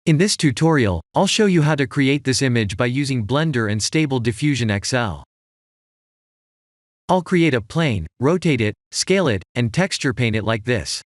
In this tutorial, I'll show you how to create this image by using Blender and Stable Diffusion XL. I'll create a plane, rotate it, scale it, and texture paint it like this.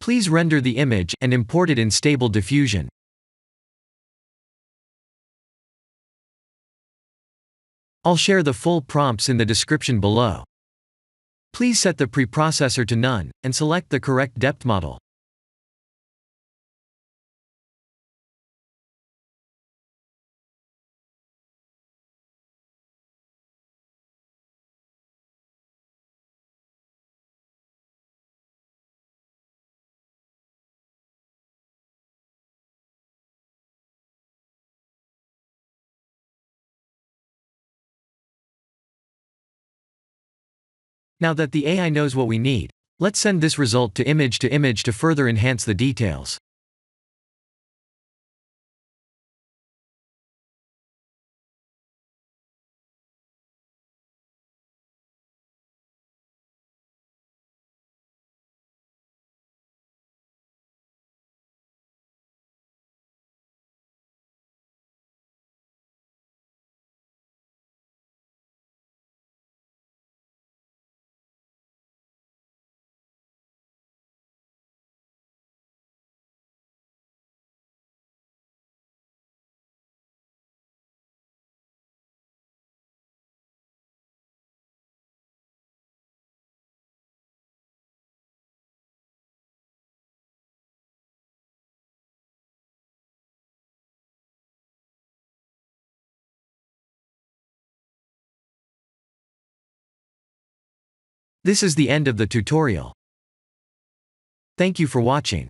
Please render the image and import it in Stable Diffusion. I'll share the full prompts in the description below. Please set the preprocessor to none, and select the correct depth model. Now that the AI knows what we need, let's send this result to image to further enhance the details. This is the end of the tutorial. Thank you for watching.